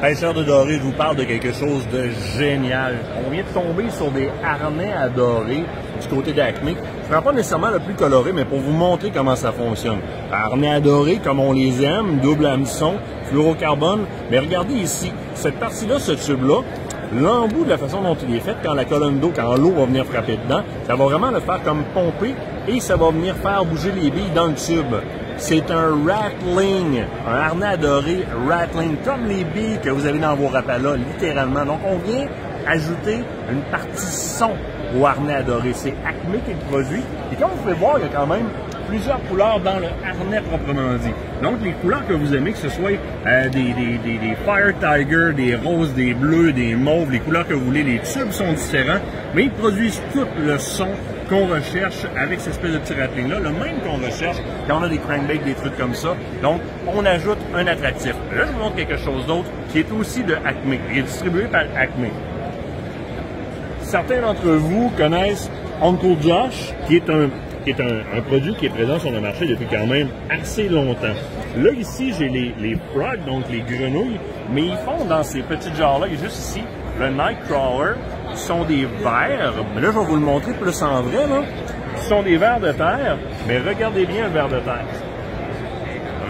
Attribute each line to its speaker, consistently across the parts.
Speaker 1: Pêcheurs de doré, je vous parle de quelque chose de génial. On vient de tomber sur des harnais à doré du côté d'Acme. Je ne prends pas nécessairement le plus coloré, mais pour vous montrer comment ça fonctionne. Harnais à doré, comme on les aime, double hameçon, fluorocarbone. Mais regardez ici, cette partie-là, ce tube-là, l'embout de la façon dont il est fait, quand la colonne d'eau, quand l'eau va venir frapper dedans, ça va vraiment le faire comme pomper et ça va venir faire bouger les billes dans le tube. C'est un rattling, un harnais à doré rattling, comme les billes que vous avez dans vos rapalas, littéralement. Donc, on vient ajouter une partie son au harnais à doré. C'est Acme qui le produit. Et comme vous pouvez voir, il y a quand même plusieurs couleurs dans le harnais proprement dit. Donc, les couleurs que vous aimez, que ce soit des Fire Tiger, des roses, des bleus, des mauves, les couleurs que vous voulez, les tubes sont différents, mais ils produisent tout le son qu'on recherche avec cette espèce de petit rattling-là, le même qu'on recherche quand on a des crankbaits, des trucs comme ça. Donc, on ajoute un attractif. Là, je vous montre quelque chose d'autre qui est aussi de Acme. Il est distribué par Acme. Certains d'entre vous connaissent Uncle Josh, qui est un produit qui est présent sur le marché depuis quand même assez longtemps. Là, ici, j'ai les frogs, donc les grenouilles, mais ils font dans ces petits genres-là, il y a juste ici, le Nightcrawler, qui sont des vers, mais là, je vais vous le montrer plus en vrai, là. Ce sont des vers de terre, mais regardez bien le ver de terre.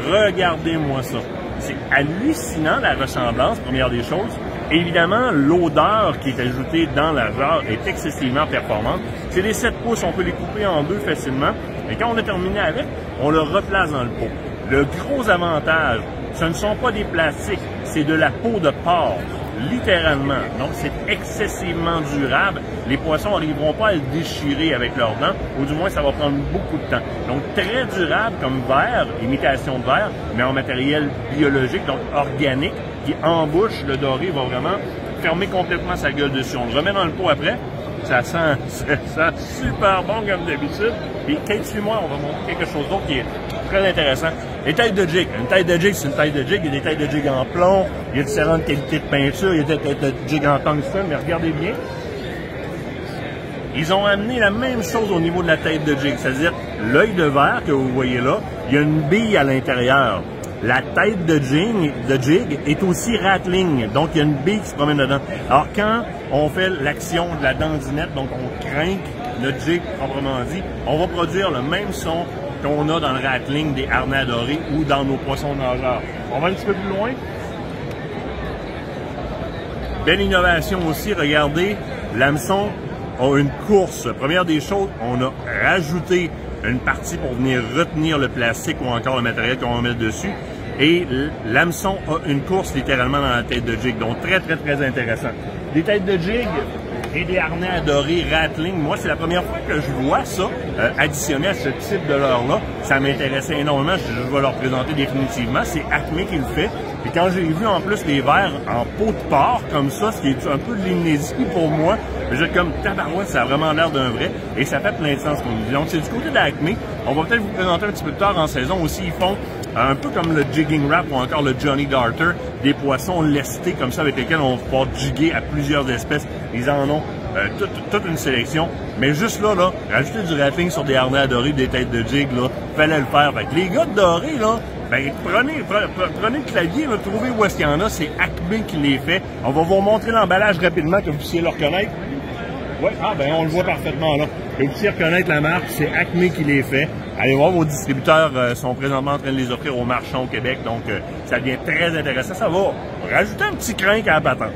Speaker 1: Regardez-moi ça. C'est hallucinant, la ressemblance, première des choses. Évidemment, l'odeur qui est ajoutée dans la jarre est excessivement performante. C'est des 7 pouces, on peut les couper en deux facilement. Et quand on a terminé avec, on le replace dans le pot. Le gros avantage, ce ne sont pas des plastiques, c'est de la peau de porc, littéralement. Donc, c'est excessivement durable. Les poissons n'arriveront pas à le déchirer avec leurs dents, ou du moins, ça va prendre beaucoup de temps. Donc, très durable comme verre, imitation de verre, mais en matériel biologique, donc organique, qui embouche le doré, va vraiment fermer complètement sa gueule dessus. On le remet dans le pot après. Ça sent super bon comme d'habitude. Puis, Kate, suis-moi, on va montrer quelque chose d'autre qui est très intéressant. Les têtes de jig. Une tête de jig, c'est une tête de jig. Il y a des têtes de jig en plomb. Il y a différentes qualités de peinture. Il y a des têtes de jig en tungstène. Mais regardez bien. Ils ont amené la même chose au niveau de la tête de jig. C'est-à-dire, l'œil de verre que vous voyez là, il y a une bille à l'intérieur. La tête de jig est aussi rattling, donc il y a une bille qui se promène dedans. Alors quand on fait l'action de la dandinette, donc on crinque le jig proprement dit, on va produire le même son qu'on a dans le rattling des harnais à doré ou dans nos poissons nageurs. On va un petit peu plus loin. Belle innovation aussi, regardez, l'hameçon a une course. Première des choses, on a rajouté une partie pour venir retenir le plastique ou encore le matériel qu'on va mettre dessus. Et l'hameçon a une course littéralement dans la tête de jig. Donc très, très, très intéressant. Des têtes de jig et des harnais à doré rattling. Moi, c'est la première fois que je vois ça additionné à ce type de leurre-là. Ça m'intéressait énormément. Je vais leur présenter définitivement. C'est Acme qui le fait. Et quand j'ai vu en plus les verres en peau de porc comme ça, ce qui est un peu de l'inédit pour moi, j'ai comme tabarouette, ça a vraiment l'air d'un vrai et ça fait plein de sens comme dit. Donc c'est du côté d'Acme. On va peut-être vous présenter un petit peu plus tard en saison aussi. Ils font un peu comme le jigging wrap ou encore le Johnny Darter, des poissons lestés comme ça avec lesquels on va pouvoir jigger à plusieurs espèces. Ils en ont toute une sélection. Mais juste là, rajouter du rattling sur des harnais à doré, des têtes de jig, là, fallait le faire. Fait que les gars de doré, là, ben, prenez le clavier, là, trouvez où est-ce qu'il y en a, c'est Acme qui les fait. On va vous montrer l'emballage rapidement, que vous puissiez le reconnaître. Oui, ben on le voit parfaitement là. Que vous puissiez reconnaître la marque, c'est Acme qui les fait. Allez voir, vos distributeurs sont présentement en train de les offrir aux marchands au Québec, donc ça devient très intéressant. Ça va rajouter un petit crinque à la patente.